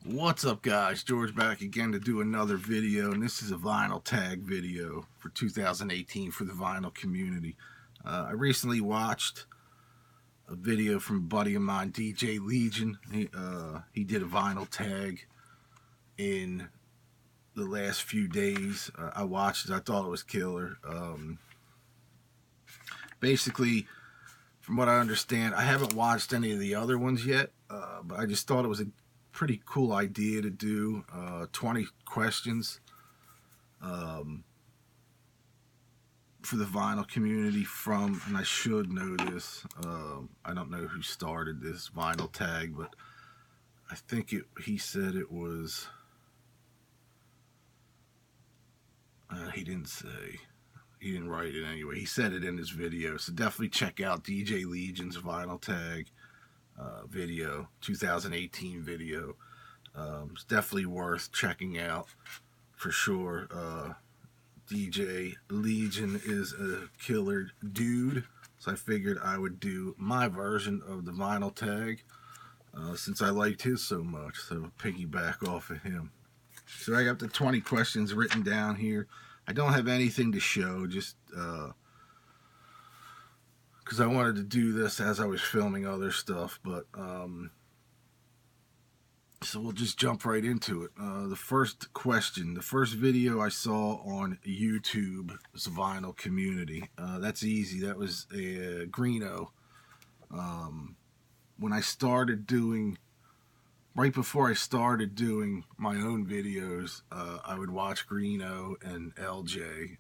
What's up, guys? George back again to do another video, and this is a vinyl tag video for 2018 for the vinyl community. I recently watched a video from a buddy of mine, DJ Legion. He did a vinyl tag in the last few days. I watched it. I thought it was killer. Basically, from what I understand, I haven't watched any of the other ones yet, but I just thought it was a pretty cool idea to do 20 questions for the vinyl community from, and I should know this, I don't know who started this vinyl tag, but I think he said it was, he didn't say, he didn't write it anyway, he said it in his video, so definitely check out DJ Legion's vinyl tag video, 2018 video. It's definitely worth checking out for sure. DJ Legion is a killer dude, so I figured I would do my version of the vinyl tag since I liked his so much, so piggyback off of him. So I got the 20 questions written down here. I don't have anything to show, just because I wanted to do this as I was filming other stuff, but so we'll just jump right into it. The first question, the first video I saw on YouTube was the vinyl community. That's easy. That was a Greeno. When I started doing, right before I started doing my own videos, I would watch Greeno and LJ.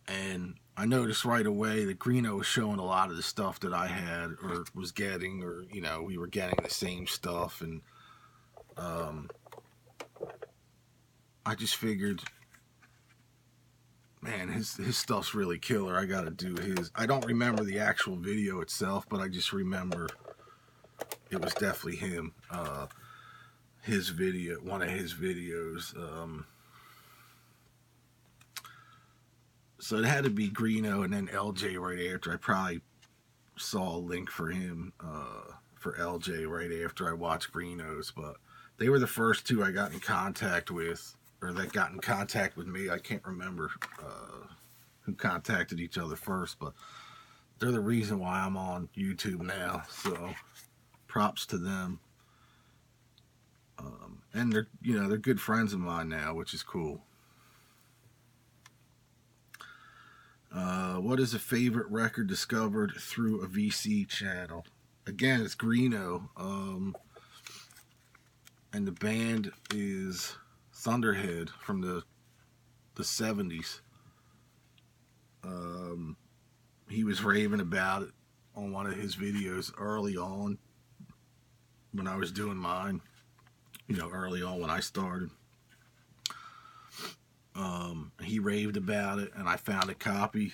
And I noticed right away that Greeno was showing a lot of the stuff that I had or was getting, or, you know, we were getting the same stuff. And I just figured, man, his stuff's really killer. I got to do his. I don't remember the actual video itself, but I just remember it was definitely him. His video, one of his videos. So it had to be Greeno and then LJ right after. I probably saw a link for him, for LJ right after I watched Greeno's, but they were the first two I got in contact with, or that got in contact with me. I can't remember who contacted each other first, but they're the reason why I'm on YouTube now, so props to them. And they're, you know, they're good friends of mine now, which is cool. What is a favorite record discovered through a VC channel? Again, it's Greeno, and the band is Thunderhead from the 70s. He was raving about it on one of his videos early on when I was doing mine, you know, early on when I started. He raved about it, and I found a copy,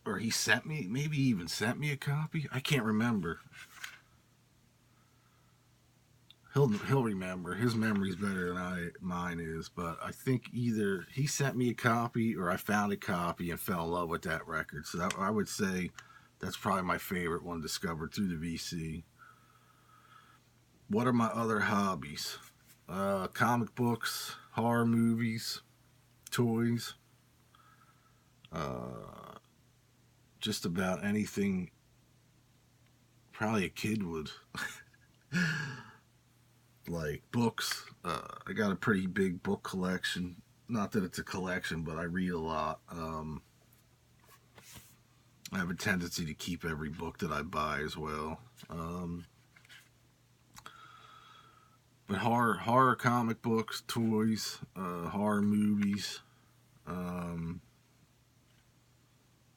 or he sent me, maybe he even sent me a copy. I can't remember. He'll remember. His memory's better than mine is, but I think either he sent me a copy or I found a copy and fell in love with that record. So I would say that's probably my favorite one discovered through the VC. What are my other hobbies? Comic books, horror movies, toys, just about anything probably a kid would. Like books. I got a pretty big book collection. Not that it's a collection, but I read a lot. I have a tendency to keep every book that I buy as well. But horror comic books, toys, horror movies,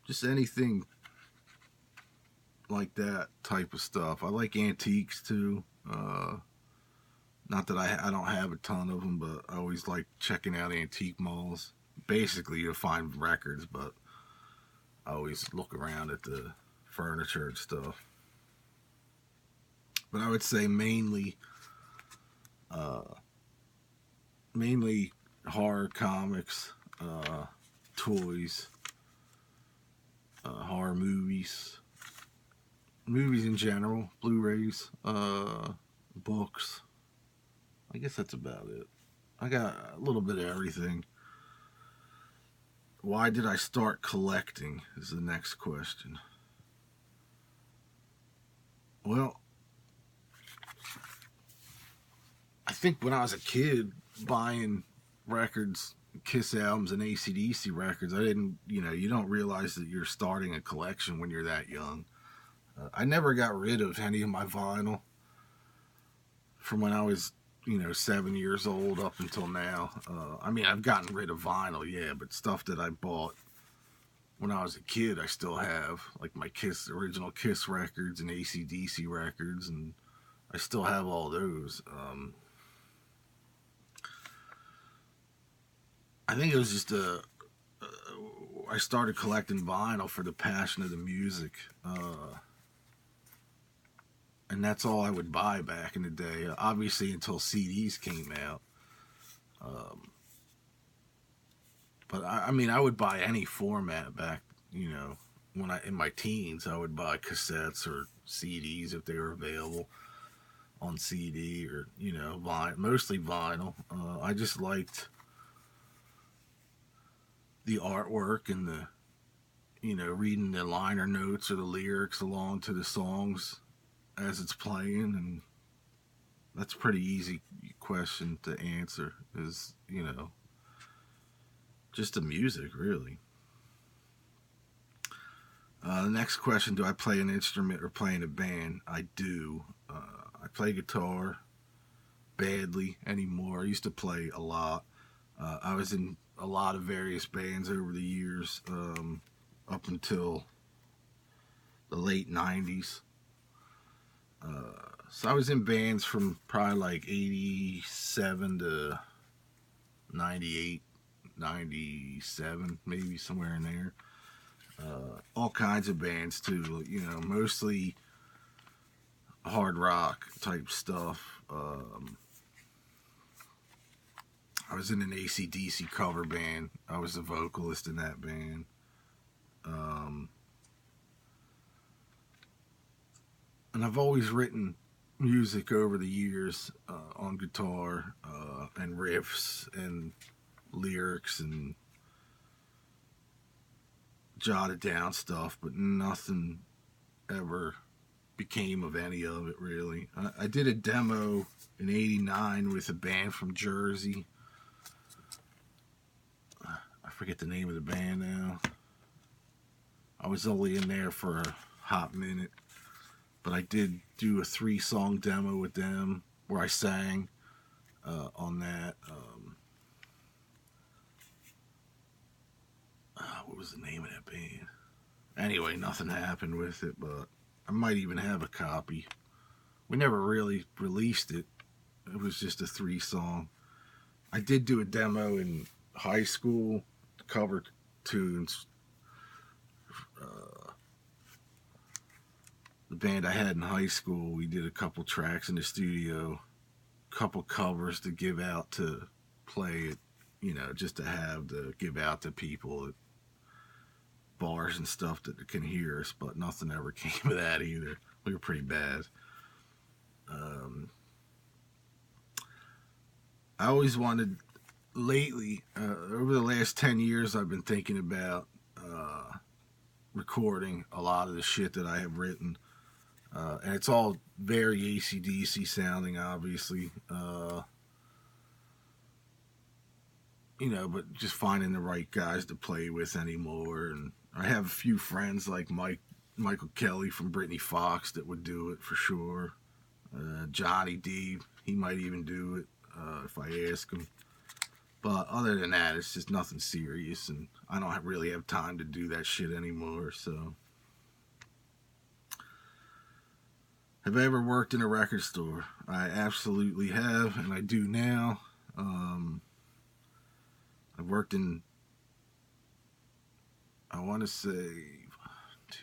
just anything like that type of stuff. I like antiques too. Not that I don't have a ton of them, but I always like checking out antique malls. Basically, you'll find records, but I always look around at the furniture and stuff. But I would say mainly horror comics, toys, horror movies, movies in general, Blu-rays, books. I guess that's about it. I got a little bit of everything. Why did I start collecting? Is the next question. Well, I think when I was a kid buying records, Kiss albums, and AC/DC records, I didn't, you don't realize that you're starting a collection when you're that young. I never got rid of any of my vinyl from when I was, 7 years old up until now. I mean, I've gotten rid of vinyl, yeah, but stuff that I bought when I was a kid, I still have, like my original Kiss records and AC/DC records, and I still have all those. I think it was just I started collecting vinyl for the passion of the music. And that's all I would buy back in the day. Obviously, until CDs came out. But I mean, I would buy any format back. When in my teens, I would buy cassettes or CDs if they were available on CD or mostly vinyl. I just liked the artwork and the reading the liner notes or the lyrics along to the songs as it's playing, and that's a pretty easy question to answer. Is just the music, really. The next question: do I play an instrument or play in a band? I do. I play guitar badly anymore. I used to play a lot. I was in a lot of various bands over the years, up until the late 90s. So I was in bands from probably like 87 to 98, 97, maybe somewhere in there. All kinds of bands too, mostly hard rock type stuff. I was in an AC/DC cover band. I was the vocalist in that band. And I've always written music over the years on guitar, and riffs and lyrics and jotted down stuff, but nothing ever became of any of it, really. I did a demo in '89 with a band from Jersey. I forget the name of the band now. I was only in there for a hot minute, but I did do a 3-song demo with them where I sang on that. What was the name of that band? Anyway, nothing happened with it, but I might even have a copy. We never really released it. It was just a 3-song. I did do a demo in high school, cover tunes. The band I had in high school, we did a couple tracks in the studio, couple covers to give out to play it, just to have to give out to people at bars and stuff that can hear us, but nothing ever came of that either. We were pretty bad. I always wanted, lately, over the last 10 years, I've been thinking about recording a lot of the shit that I have written. And it's all very AC/DC sounding, obviously. But just finding the right guys to play with anymore. And I have a few friends like Michael Kelly from Britny Fox that would do it for sure. Johnny D, he might even do it if I ask him. But other than that, it's just nothing serious, and I don't really have time to do that shit anymore, so. Have I ever worked in a record store? I absolutely have, and I do now. I've worked in, I want to say, I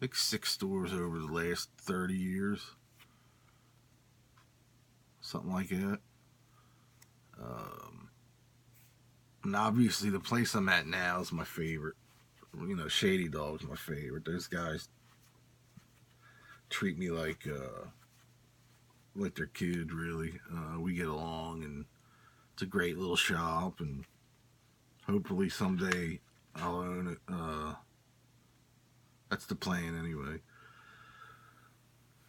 think 6 stores over the last 30 years. Something like that. And obviously the place I'm at now is my favorite. You know, Shady Dog's my favorite. Those guys treat me like their kid, really. We get along, and it's a great little shop, and hopefully someday I'll own it. That's the plan, anyway.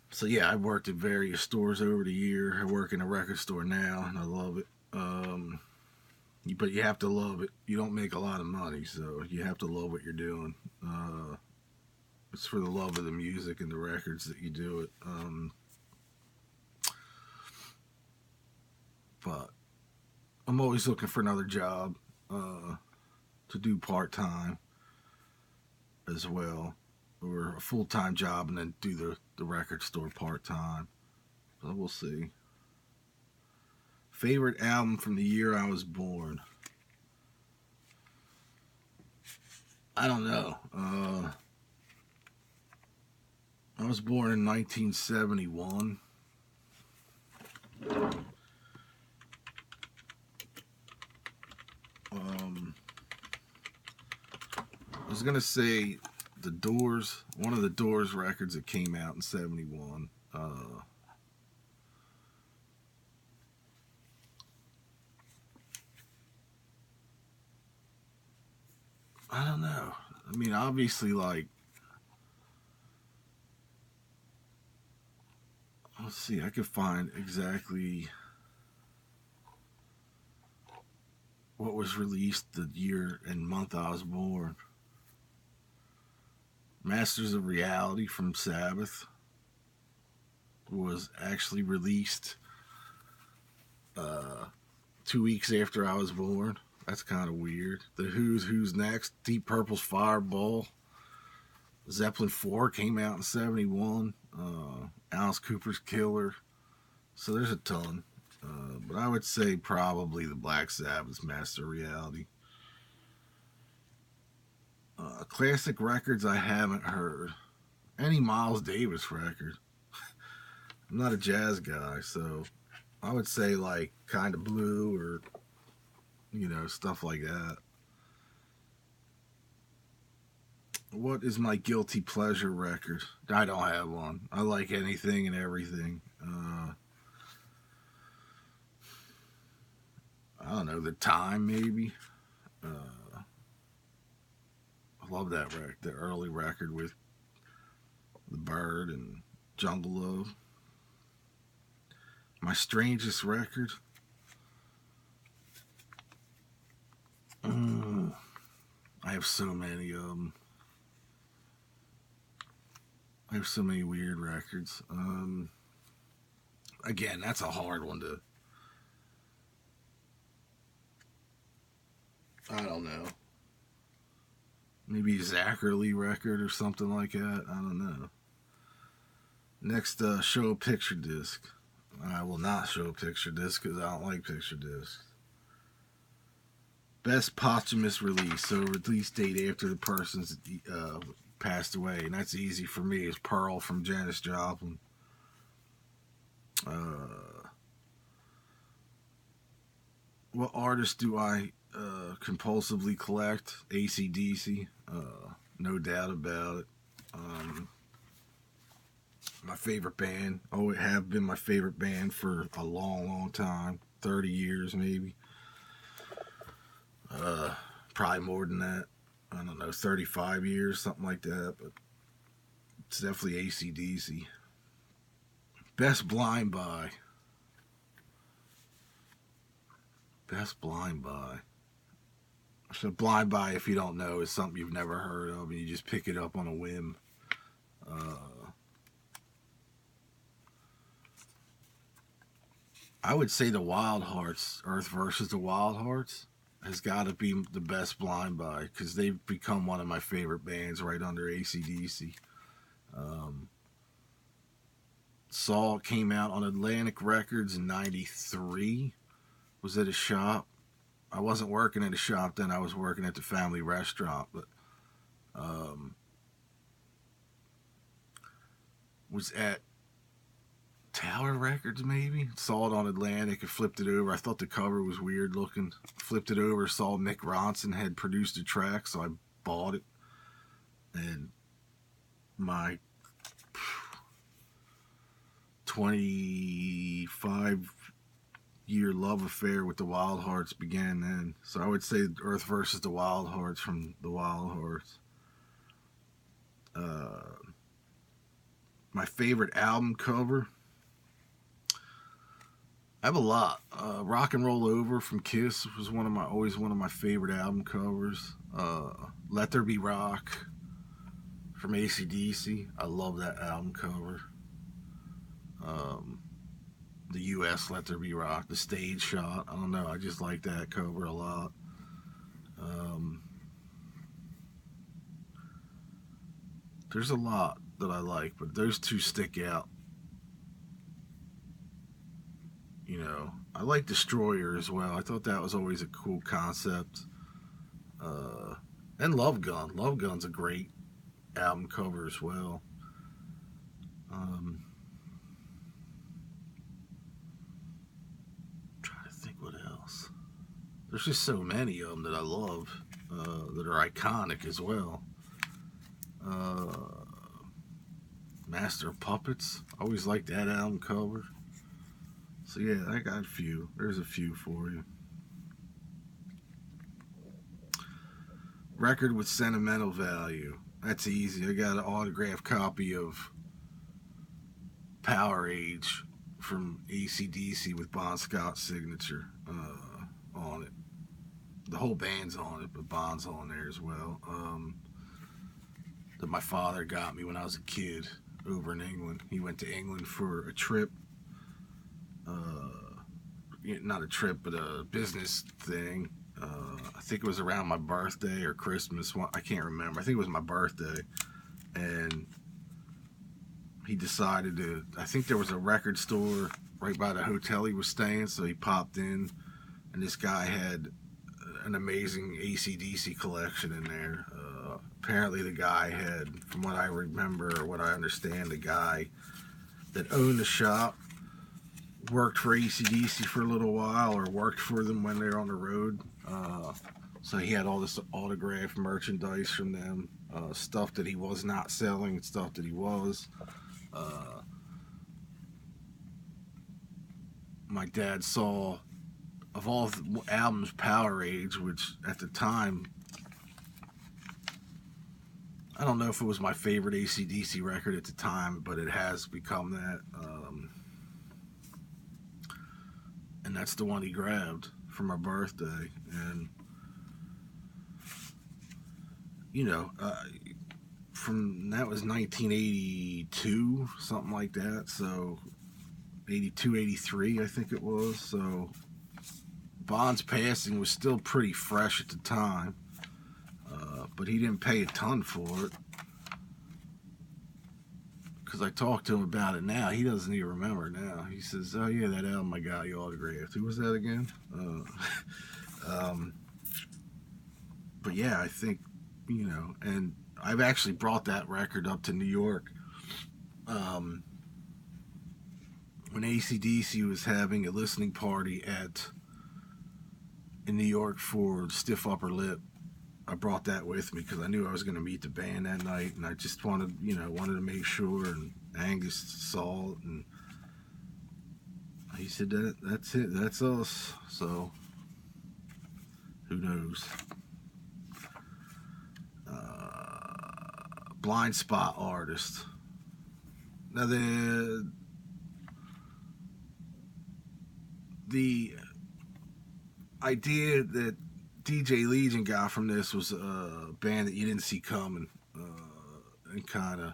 So yeah, I've worked at various stores over the year. I work in a record store now, and I love it. But you have to love it. You don't make a lot of money, so you have to love what you're doing. It's for the love of the music and the records that you do it. But I'm always looking for another job to do part time as well, or a full time job, and then do the record store part time. So we'll see. Favorite album from the year I was born? I don't know. I was born in 1971. I was gonna say the Doors. One of the Doors records that came out in '71. I don't know. I mean, obviously, like, let's see. I could find exactly what was released the year and month I was born. Masters of Reality from Sabbath was actually released 2 weeks after I was born. That's kind of weird. The Who's Next, Deep Purple's Fireball, Zeppelin 4 came out in '71. Alice Cooper's Killer. So there's a ton. But I would say probably the Black Sabbath's Master of Reality. Classic records I haven't heard. Any Miles Davis record. I'm not a jazz guy, so I would say like Kind of Blue, or stuff like that. What is my guilty pleasure record? I don't have one. I like anything and everything. I don't know, The Time, maybe. I love that record, the early record with The Bird and Jungle Love. My strangest record? I have so many of them. I have so many weird records. Again, that's a hard one to... I don't know. Maybe a Zachary record or something like that. I don't know. Next, show a picture disc. I will not show a picture disc because I don't like picture discs. Best posthumous release, so release date after the person's passed away, and that's easy for me. It's Pearl from Janis Joplin. What artist do I compulsively collect? AC/DC, no doubt about it. My favorite band. Oh, it have been my favorite band for a long, long time. 30 years, maybe. Probably more than that. I don't know, 35 years, something like that. But it's definitely AC/DC. Best blind buy. Best blind buy. So blind buy, if you don't know, is something you've never heard of, and you just pick it up on a whim. I would say the Wild Hearts, Earth versus the Wild Hearts, has got to be the best blind buy, because they've become one of my favorite bands right under AC/DC. Saw it came out on Atlantic Records in '93. Was at a shop. I wasn't working at a shop then. I was working at the family restaurant, but was at Tower Records, maybe. Saw it on Atlantic and flipped it over. I thought the cover was weird looking. Flipped it over, saw Mick Ronson had produced a track, so I bought it. And my 25-year love affair with the Wild Hearts began then. So I would say Earth versus the Wild Hearts from the Wild Hearts. My favorite album cover, I have a lot. Rock and Roll Over from Kiss was always one of my favorite album covers. Let There Be Rock from AC/DC. I love that album cover. The U.S. Let There Be Rock, the stage shot. I don't know. I just like that cover a lot. There's a lot that I like, but those two stick out. You know, I like Destroyer as well. I thought that was always a cool concept. And Love Gun. Love Gun's a great album cover as well. Trying to think what else. There's just so many of them that I love that are iconic as well. Master of Puppets. I always liked that album cover. So yeah, I got a few. There's a few for you. Record with sentimental value. That's easy. I got an autographed copy of Power Age from AC/DC with Bon Scott's signature on it. The whole band's on it, but Bon's on there as well. That my father got me when I was a kid over in England. He went to England for a trip. Not a trip, but a business thing. I think it was around my birthday or Christmas. I can't remember. I think it was my birthday. And he decided to, I think there was a record store right by the hotel he was staying, so he popped in, and this guy had an amazing AC/DC collection in there. Apparently the guy had, from what I remember or what I understand, the guy that owned the shop worked for AC/DC for a little while, or worked for them when they were on the road. So he had all this autographed merchandise from them, stuff that he was not selling, stuff that he was. My dad saw, of all the albums, Power Age, which at the time, I don't know if it was my favorite AC/DC record at the time, but it has become that. And that's the one he grabbed for my birthday. And, you know, that was 1982, something like that. So 82, 83, I think it was. So Bon's passing was still pretty fresh at the time. But he didn't pay a ton for it. Because I talked to him about it now. He doesn't even remember now. He says, oh yeah, that album I got you autographed. Who was that again? But yeah, I think, you know, and I've actually brought that record up to New York. When AC/DC was having a listening party in New York for Stiff Upper Lip, I brought that with me because I knew I was going to meet the band that night, and I just wanted to make sure. And Angus saw it, and he said that's it, that's us. So who knows? Blind Spot Artist. Now the idea that DJ Legion got from this was a band that you didn't see coming, and kind of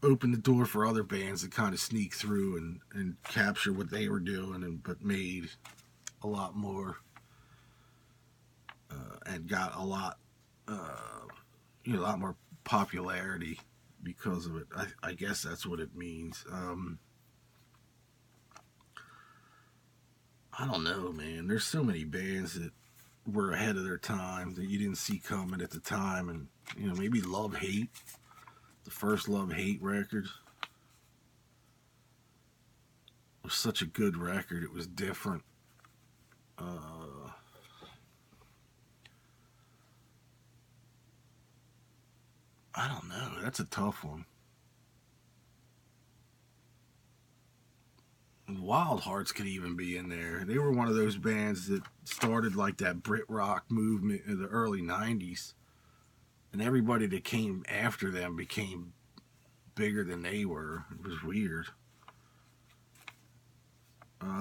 opened the door for other bands to kind of sneak through and capture what they were doing, but made a lot more, and got a lot, a lot more popularity because of it. I guess that's what it means. I don't know, man. There's so many bands that were ahead of their time that you didn't see coming at the time. And, maybe Love Hate, the first Love Hate record, was such a good record. It was different. I don't know. That's a tough one. Wild Hearts could even be in there. They were one of those bands that started like that Brit rock movement in the early 90s. And everybody that came after them became bigger than they were. It was weird.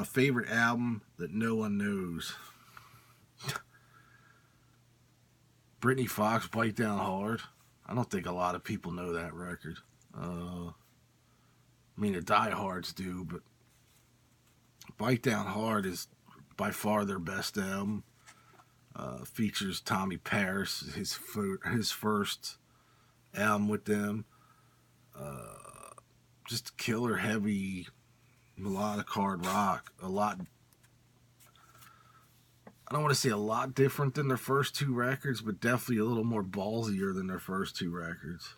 Favorite album that no one knows. Britney Fox, Bite Down Hard. I don't think a lot of people know that record. I mean, the diehards do, but Bite Down Hard is by far their best album. Features Tommy Paris, his first album with them. Just killer heavy melodic hard rock. A lot. I don't want to say a lot different than their first two records, but definitely a little more ballsier than their first two records.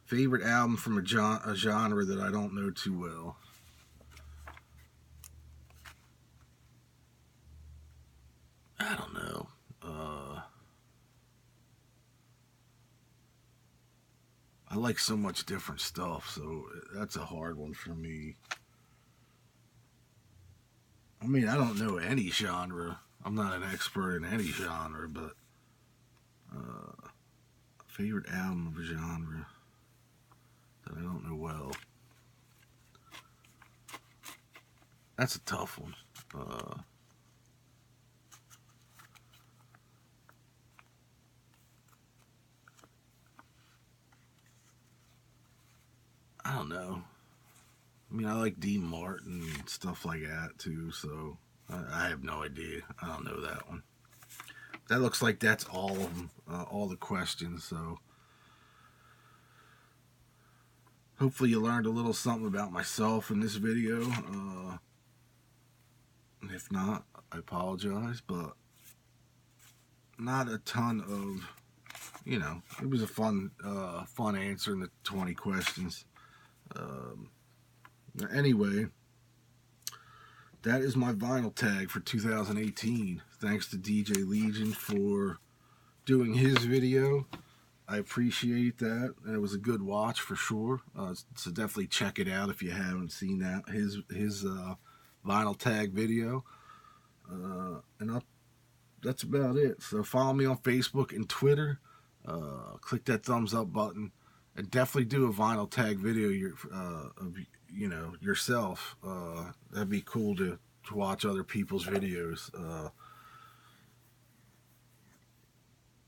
Favorite album from a genre that I don't know too well. I don't know. I like so much different stuff, so that's a hard one for me. I mean, I don't know any genre. I'm not an expert in any genre, but favorite album of a genre that I don't know well. That's a tough one. I don't know. I mean, I like Dean Martin and stuff like that too, so I have no idea. I don't know that one. That looks like that's all of them, all the questions, so hopefully you learned a little something about myself in this video. If not, I apologize, but not a ton of, it was a fun answering the 20 questions. Anyway, that is my vinyl tag for 2018. Thanks to DJ Legion for doing his video. I appreciate that. It was a good watch for sure. So definitely check it out if you haven't seen that. His vinyl tag video. That's about it. So follow me on Facebook and Twitter. Click that thumbs up button. And definitely do a vinyl tag video of yourself. That'd be cool to watch other people's videos.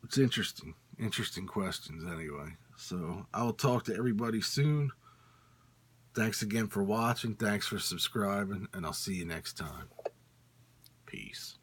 It's interesting questions anyway. So I will talk to everybody soon. Thanks again for watching. Thanks for subscribing, and I'll see you next time. Peace.